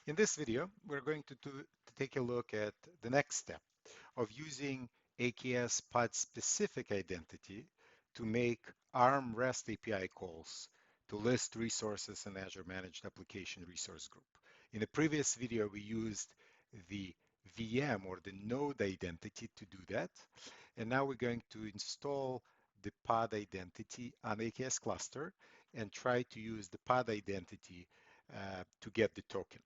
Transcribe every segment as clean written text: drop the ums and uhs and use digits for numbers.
In this video, we're going to take a look at the next step of using AKS Pod specific identity to make ARM REST API calls to list resources in Azure Managed Application Resource Group. In the previous video, we used the VM or the node identity to do that. And now we're going to install the pod identity on AKS cluster and try to use the pod identity to get the token.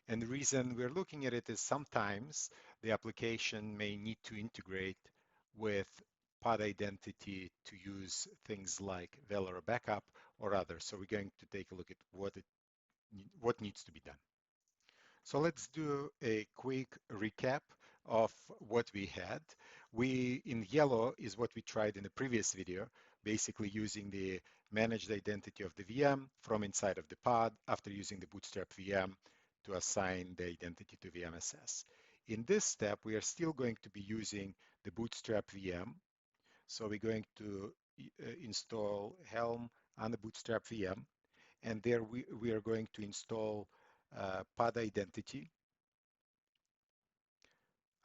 And the reason we're looking at it is sometimes the application may need to integrate with pod identity to use things like Velar backup or others. So we're going to take a look at what needs to be done. So let's do a quick recap of what we had. In yellow is what we tried in the previous video, basically using the managed identity of the VM from inside of the pod after using the Bootstrap VM to assign the identity to VMSS. In this step, we are still going to be using the Bootstrap VM. So we're going to install Helm on the Bootstrap VM, and there we are going to install pod identity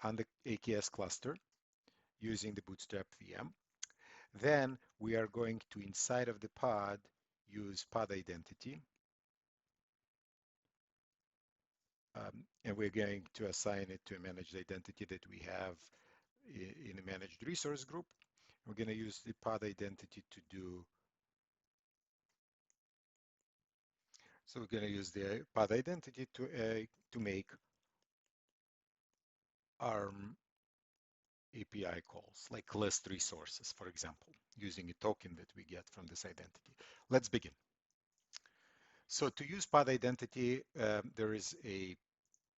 on the AKS cluster using the Bootstrap VM. Then we are going to, inside of the pod, use pod identity. And we're going to assign it to a managed identity that we have in a managed resource group. We're going to use the pod identity to do, so we're going to use the pod identity to make ARM API calls, like list resources, for example, using a token that we get from this identity. Let's begin. So to use pod identity, there is a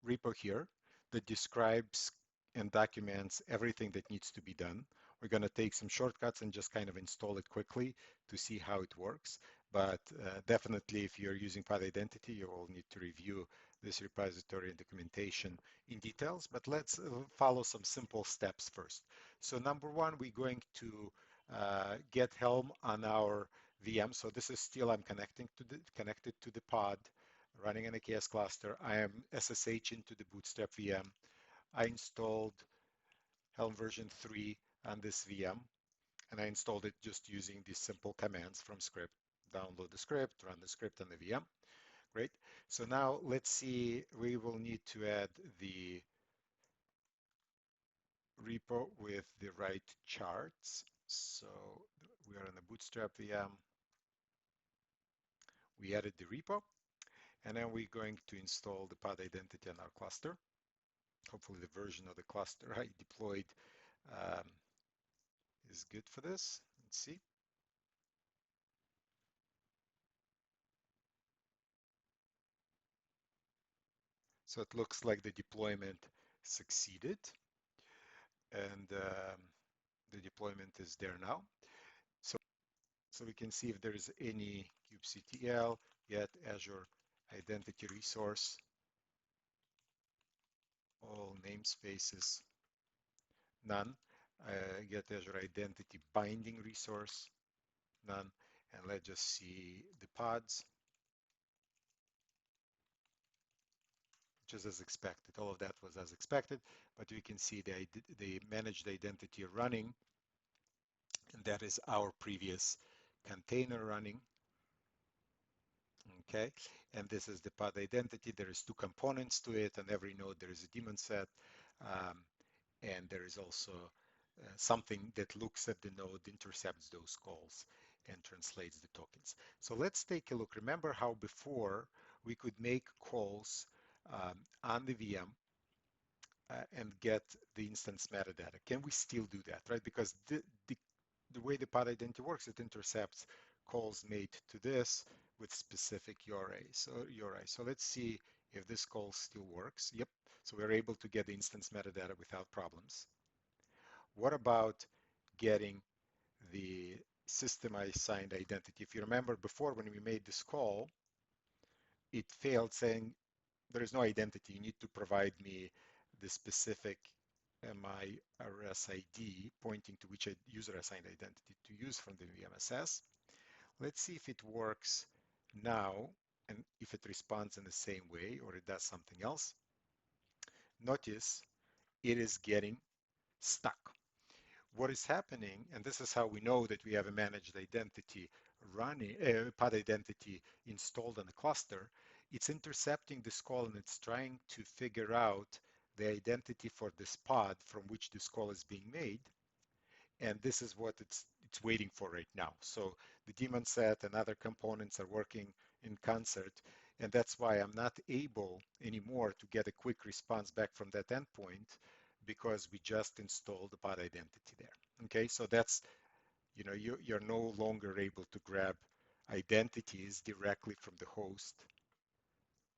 repo here that describes and documents everything that needs to be done. We're going to take some shortcuts and just kind of install it quickly to see how it works. But definitely, if you're using pod identity, you will need to review this repository and documentation in details. But let's follow some simple steps first. So number one, we're going to get Helm on our VM. So this is still, I'm connected to the pod running an AKS cluster. I am SSH into the Bootstrap VM. I installed Helm version 3 on this VM, and I installed it just using these simple commands from script. Download the script, run the script on the VM. Great. So now let's see, we will need to add the repo with the right charts. So we are in the Bootstrap VM. We added the repo, and then we're going to install the pod identity on our cluster. Hopefully the version of the cluster I deployed is good for this. Let's see. So it looks like the deployment succeeded, and the deployment is there now. So we can see if there is any kubectl, get Azure identity resource, all namespaces, none. Get Azure identity binding resource, none. And let's just see the pods, which is as expected. All of that was as expected, but we can see the managed identity running, and that is our previous container running. Okay, and this is the pod identity. There is two components to it, and every node there is a daemon set, and there is also something that looks at the node, intercepts those calls, and translates the tokens. So let's take a look. Remember how before we could make calls on the VM and get the instance metadata. Can we still do that, right? Because the way the pod identity works, it intercepts calls made to this with specific URI. So let's see if this call still works. Yep. So we're able to get the instance metadata without problems. What about getting the system assigned identity? If you remember before when we made this call, it failed saying there is no identity. You need to provide me the specific MIRS ID pointing to which user assigned identity to use from the VMSS. Let's see if it works now and if it responds in the same way or it does something else, notice it is getting stuck. What is happening, and this is how we know that we have a managed identity running, pod identity installed on the cluster, it's intercepting this call and it's trying to figure out the identity for this pod from which this call is being made. And this is what it's waiting for right now. So the daemon set and other components are working in concert, and that's why I'm not able anymore to get a quick response back from that endpoint because we just installed the pod identity there. Okay, so that's, you're no longer able to grab identities directly from the host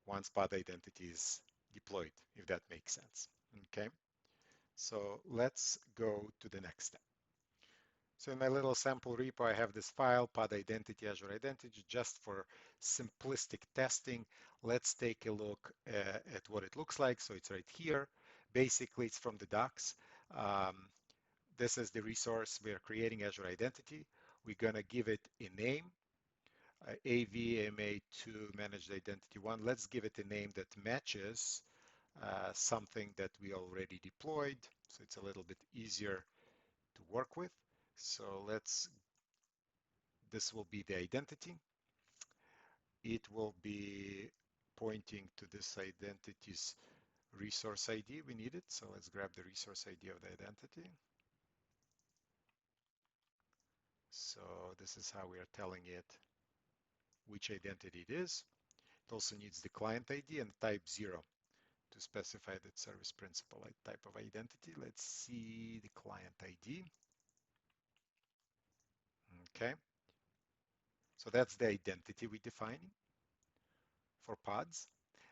once pod identity is deployed, if that makes sense. Okay, so let's go to the next step. So in my little sample repo, I have this file, pod identity, Azure identity, just for simplistic testing. Let's take a look at what it looks like. So it's right here. Basically, it's from the docs. Um, this is the resource we are creating, Azure identity. We're going to give it a name, AVMA2 managed identity 1. Let's give it a name that matches something that we already deployed. So it's a little bit easier to work with. So this will be the identity. It will be pointing to this identity's resource ID. We need it. So let's grab the resource ID of the identity. So this is how we are telling it which identity it is. It also needs the client ID and type 0 to specify that service principal type of identity. Let's see the client ID. Okay. So that's the identity we're defining for pods.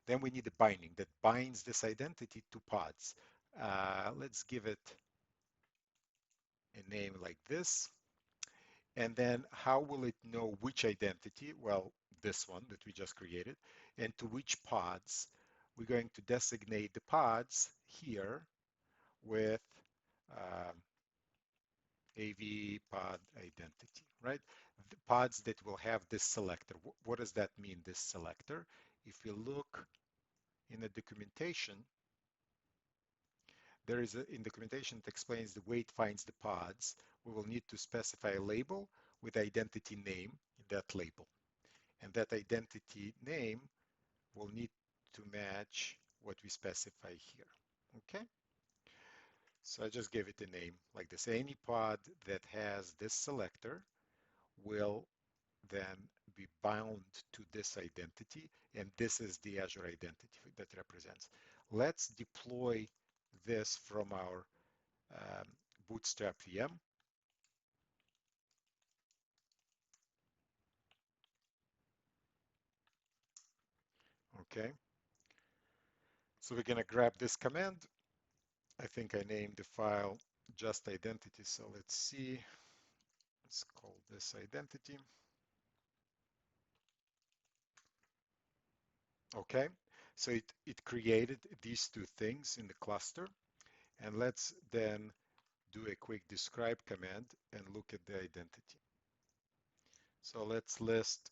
Then we need a binding that binds this identity to pods. Let's give it a name like this. And then how will it know which identity? Well, this one that we just created. And to which pods? We're going to designate the pods here with um, AV pod identity, right? The pods that will have this selector. What does that mean, this selector? If you look in the documentation, there is in documentation that explains the way it finds the pods. We will need to specify a label with identity name in that label. And that identity name will need to match what we specify here. Okay? So I just gave it a name like this. Any pod that has this selector will then be bound to this identity, and this is the Azure identity that represents. Let's deploy this from our Bootstrap VM. Okay, so we're gonna grab this command. I think I named the file just identity, so let's see. Let's call this identity. Okay, so it created these two things in the cluster, and let's then do a quick describe command and look at the identity. So let's list,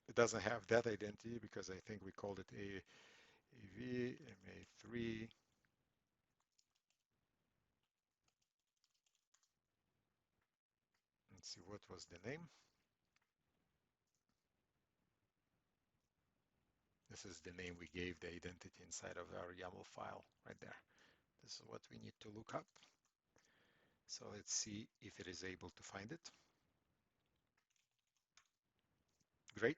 it doesn't have that identity because I think we called it AVMA3. Let's see, what was the name? This is the name we gave the identity inside of our YAML file right there. This is what we need to look up. So let's see if it is able to find it. Great.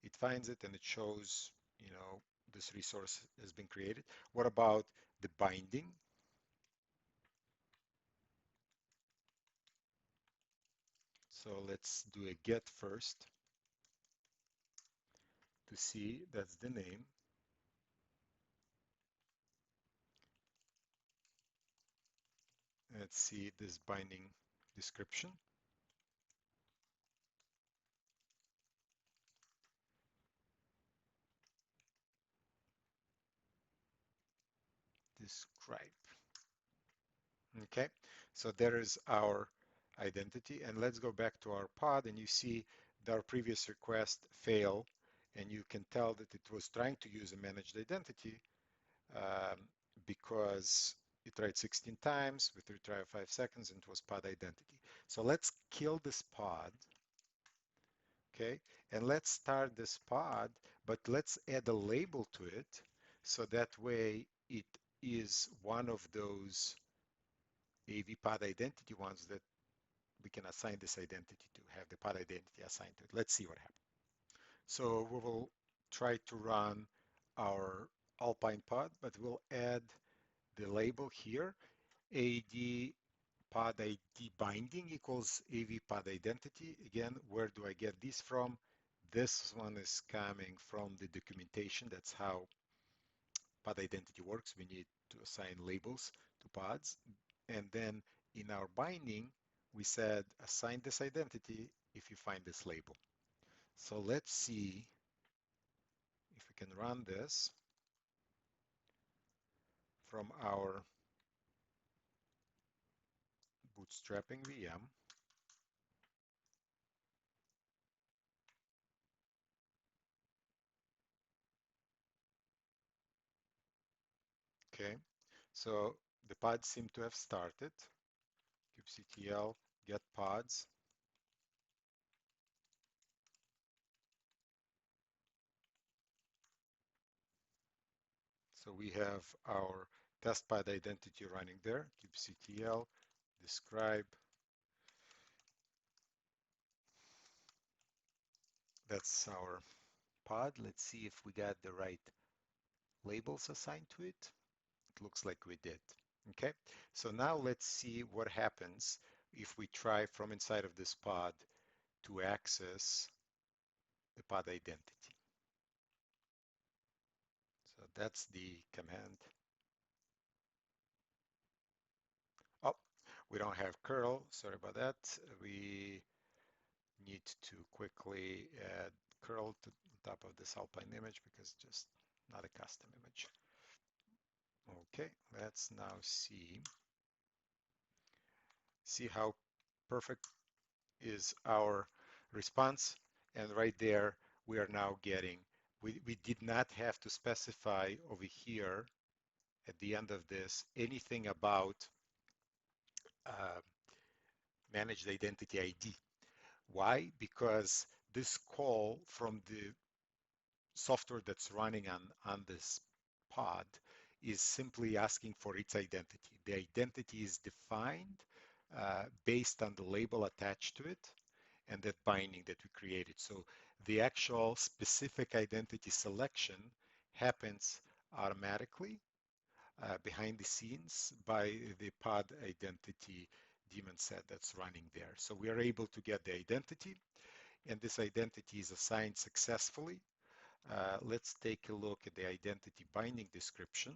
It finds it and it shows, this resource has been created. What about the binding? So let's do a get first to see that's the name. Let's see this binding description. Describe. Okay, so there is our identity. And let's go back to our pod and you see our previous request fail, and you can tell that it was trying to use a managed identity um, because it tried 16 times with a retry of 5 seconds and it was pod identity. So let's kill this pod, okay? And let's start this pod, but let's add a label to it so that way it is one of those AV pod identity ones that we can assign this identity to, have the pod identity assigned to it. Let's see what happens. So we will try to run our Alpine pod, but we'll add the label here, AD pod ID binding equals AV pod identity. Again, where do I get this from? This one is coming from the documentation. That's how pod identity works. We need to assign labels to pods. And then in our binding, we said assign this identity if you find this label. So let's see if we can run this from our bootstrapping VM. Okay, so the pods seem to have started. kubectl get pods. So we have our test pod identity running there, kubectl describe. That's our pod. Let's see if we got the right labels assigned to it. It looks like we did. Okay, so now let's see what happens if we try from inside of this pod to access the pod identity. So that's the command. Oh, we don't have curl. Sorry about that. We need to quickly add curl to top of this Alpine image because it's just not a custom image. Okay, let's now see how perfect is our response. And right there, we are now getting, we did not have to specify over here at the end of this anything about uh, managed identity ID. Why? Because this call from the software that's running on this pod is simply asking for its identity. The identity is defined based on the label attached to it and that binding that we created. So the actual specific identity selection happens automatically behind the scenes by the pod identity daemon set that's running there. So we are able to get the identity, and this identity is assigned successfully. Let's take a look at the identity binding description.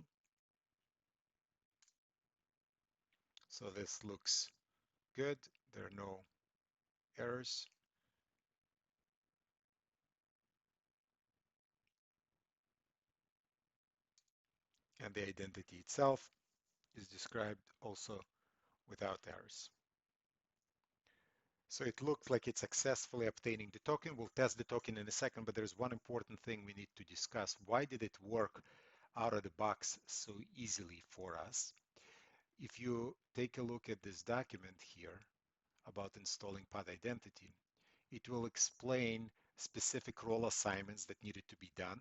So this looks good. There are no errors. And the identity itself is described also without errors. So it looks like it's successfully obtaining the token. We'll test the token in a second, but there's one important thing we need to discuss. Why did it work out of the box so easily for us? If you take a look at this document here about installing pod identity, it will explain specific role assignments that needed to be done.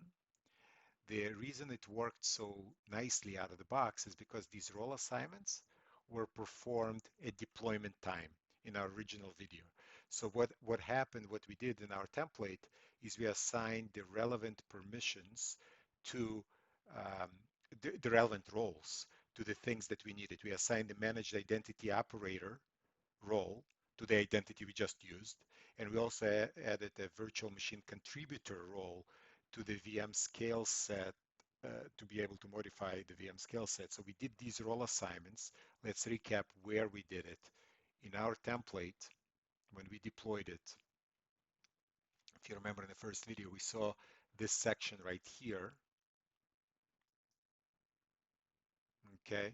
The reason it worked so nicely out of the box is because these role assignments were performed at deployment time in our original video. So what happened, what we did in our template is we assigned the relevant permissions to um, the relevant roles to the things that we needed. We assigned the managed identity operator role to the identity we just used. And we also added a virtual machine contributor role to the VM scale set to be able to modify the VM scale set. So we did these role assignments. Let's recap where we did it. In our template, when we deployed it, if you remember in the first video, we saw this section right here, okay?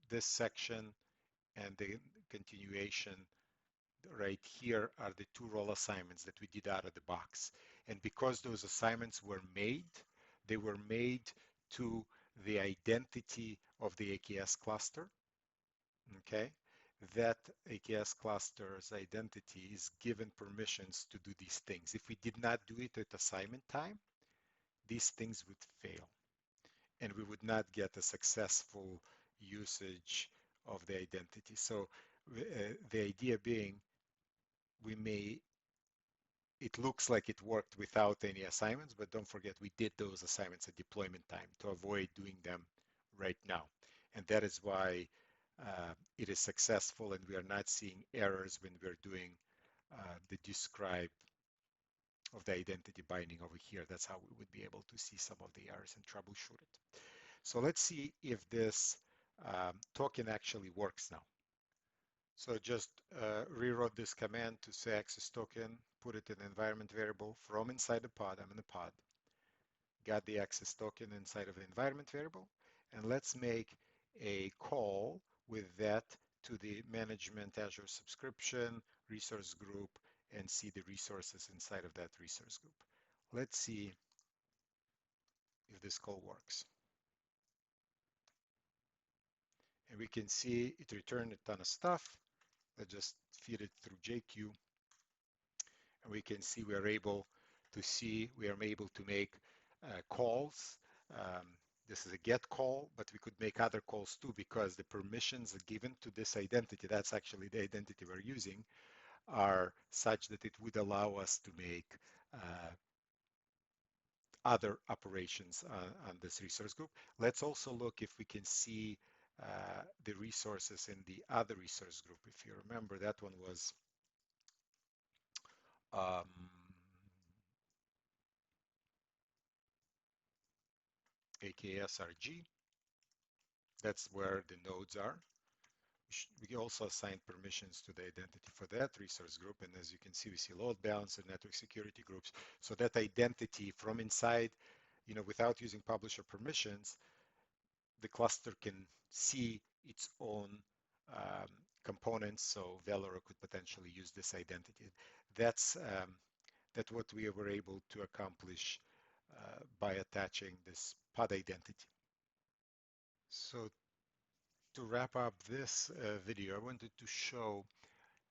This section and the continuation right here are the two role assignments that we did out of the box. And because those assignments were made, they were made to the identity of the AKS cluster, okay? That AKS cluster's identity is given permissions to do these things. If we did not do it at assignment time, these things would fail, and we would not get a successful usage of the identity. So the idea being, we may, it looks like it worked without any assignments, but don't forget we did those assignments at deployment time to avoid doing them right now. And that is why it is successful, and we are not seeing errors when we're doing the describe of the identity binding over here. That's how we would be able to see some of the errors and troubleshoot it. So let's see if this token actually works now. So just rewrote this command to say access token, put it in environment variable from inside the pod. I'm in the pod. Got the access token inside of the environment variable. And let's make a call with that to the management Azure subscription resource group and see the resources inside of that resource group. Let's see if this call works. And we can see it returned a ton of stuff. Let's just feed it through JQ. And we can see we are able to make calls. This is a get call, but we could make other calls too, because the permissions given to this identity, that's actually the identity we're using, are such that it would allow us to make other operations on this resource group. Let's also look if we can see the resources in the other resource group. If you remember, that one was AKSRG. That's where the nodes are. We also assign permissions to the identity for that resource group. And as you can see, we see load balancer, network security groups. So that identity from inside, without using publisher permissions, the cluster can see its own components. So Valora could potentially use this identity. That's what we were able to accomplish by attaching this pod identity. So to wrap up this video, I wanted to show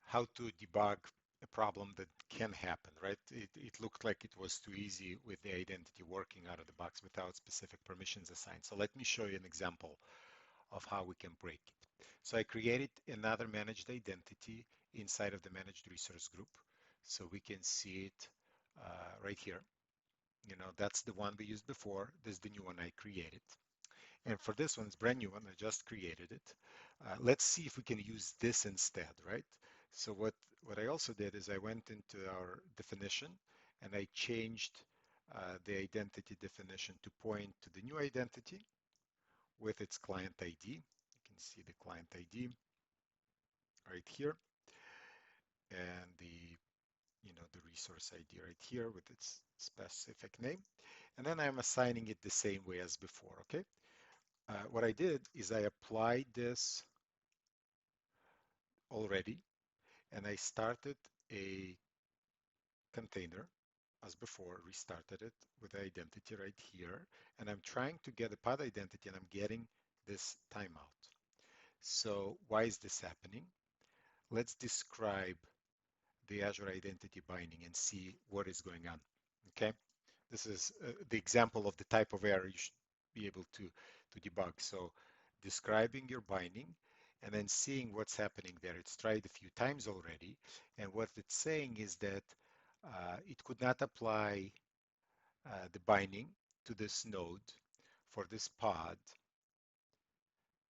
how to debug a problem that can happen, right? It looked like it was too easy with the identity working out of the box without specific permissions assigned. So let me show you an example of how we can break it. So I created another managed identity inside of the managed resource group. So we can see it right here. That's the one we used before. This is the new one I created. And for this one, it's brand new one. I just created it. Let's see if we can use this instead, right? So what I also did is I went into our definition and I changed the identity definition to point to the new identity with its client ID. You can see the client ID right here, and the resource ID right here with its specific name. And then I'm assigning it the same way as before, okay? What I did is I applied this already, and I started a container as before, restarted it with the identity right here, and I'm trying to get a pod identity, and I'm getting this timeout. So why is this happening? Let's describe the Azure identity binding and see what is going on, okay? This is the example of the type of error you should be able to debug. So describing your binding and then seeing what's happening there. It's tried a few times already. And what it's saying is that it could not apply the binding to this node for this pod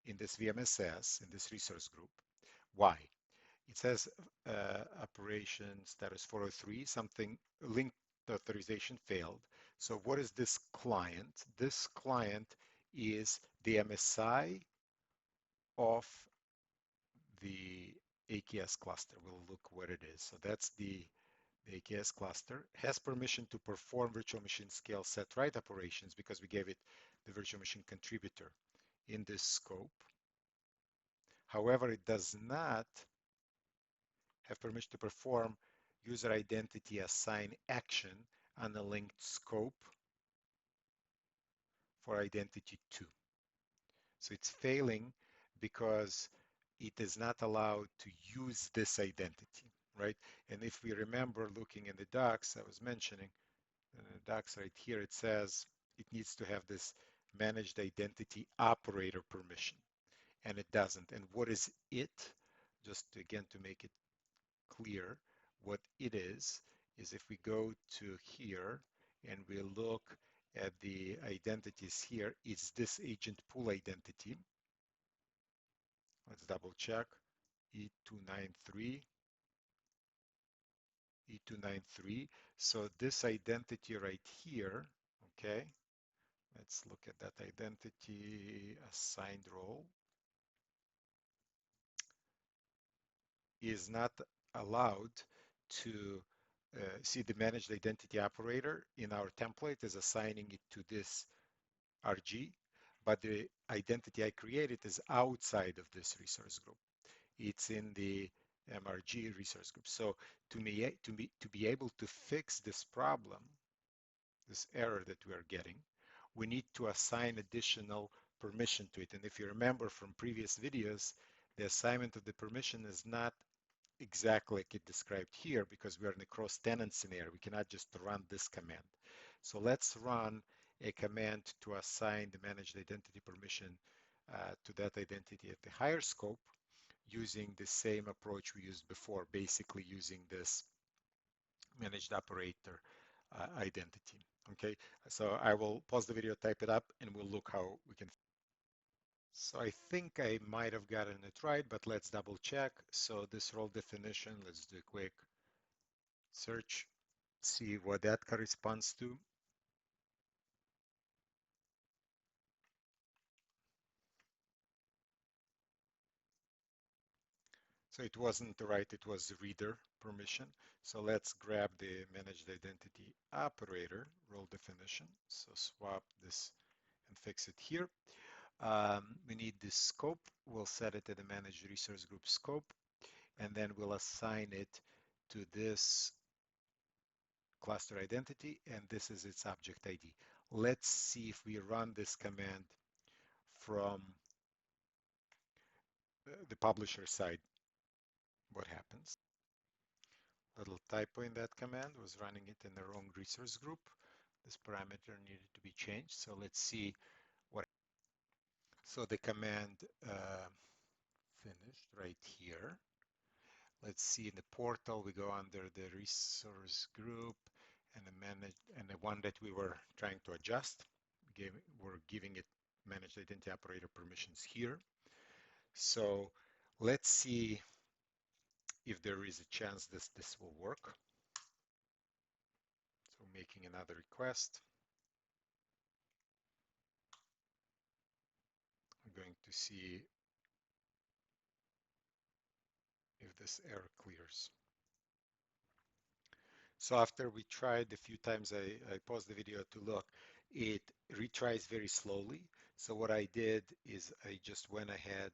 in this VMSS, in this resource group. Why? It says operation status 403, something linked authorization failed. So what is this client? This client is the MSI of the AKS cluster. We'll look what it is. So that's the AKS cluster. Has permission to perform virtual machine scale set write operations because we gave it the virtual machine contributor in this scope. However, it does not have permission to perform user identity assign action on a linked scope for identity 2. So it's failing because it is not allowed to use this identity, right? And if we remember looking in the docs, I was mentioning, the docs right here, it says it needs to have this managed identity operator permission, and it doesn't. And what is it? Just again to make it clear, what it is if we go to here and we look at the identities here, it's this agent pool identity. Let's double check. E293, E293. So this identity right here, okay, let's look at that identity assigned role, is not allowed to see the managed identity operator in our template is assigning it to this RG, but the identity I created is outside of this resource group. It's in the MRG resource group. So to be able to fix this problem, this error that we are getting, we need to assign additional permission to it. And if you remember from previous videos, the assignment of the permission is not exactly like it described here because we are in a cross-tenant scenario. We cannot just run this command. So let's run a command to assign the managed identity permission to that identity at the higher scope using the same approach we used before, basically using this managed operator identity. Okay, so I will pause the video, type it up, and we'll look how we can. So I think I might have gotten it right, but let's double check. So this role definition, let's do a quick search, see what that corresponds to. So it wasn't right, it was the reader permission. So let's grab the managed identity operator role definition. So swap this and fix it here. We need this scope. We'll set it to the managed resource group scope, and then we'll assign it to this cluster identity, and this is its object ID. Let's see if we run this command from the publisher side, what happens. Little typo in that command, was running it in the wrong resource group. This parameter needed to be changed. So let's see what. So the command finished right here. Let's see in the portal, we go under the resource group and the one that we were trying to adjust. We're giving it managed identity operator permissions here. So let's see if there is a chance this will work. So making another request. I'm going to see if this error clears. So after we tried a few times, I paused the video to look, it retries very slowly. So what I did is I just went ahead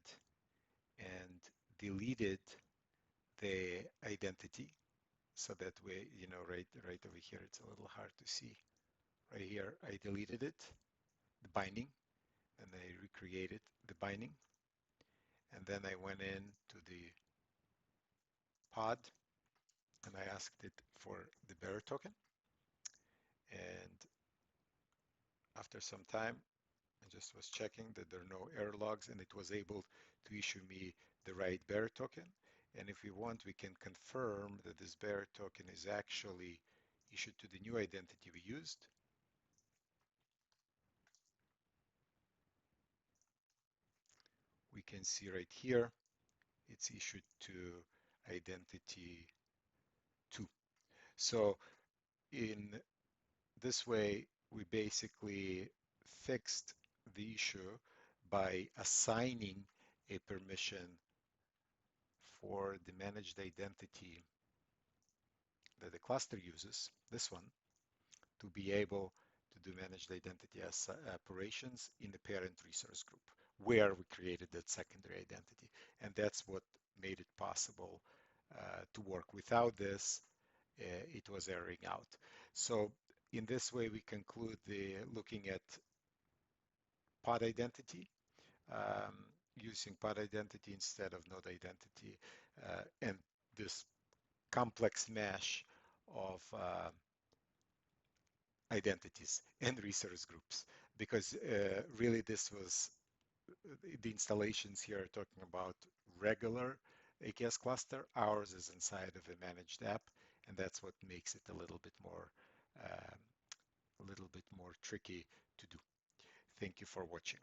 and deleted the identity. So that way, you know, right over here, it's a little hard to see. Right here, I deleted it, the binding, and I recreated the binding. And then I went in to the pod and I asked it for the bearer token. And after some time, I just was checking that there are no error logs, and it was able to issue me the right bearer token. And if we want, we can confirm that this bearer token is actually issued to the new identity we used. We can see right here, it's issued to identity 2. So in this way, we basically fixed the issue by assigning a permission for the managed identity that the cluster uses, this one, to be able to do managed identity as operations in the parent resource group where we created that secondary identity. And that's what made it possible to work. Without this, it was erroring out. So in this way, we conclude the looking at pod identity, using pod identity instead of node identity, and this complex mesh of identities and resource groups, because really this was the installations here are talking about regular AKS cluster. Ours is inside of a managed app, and that's what makes it um, a little bit more tricky to do. Thank you for watching.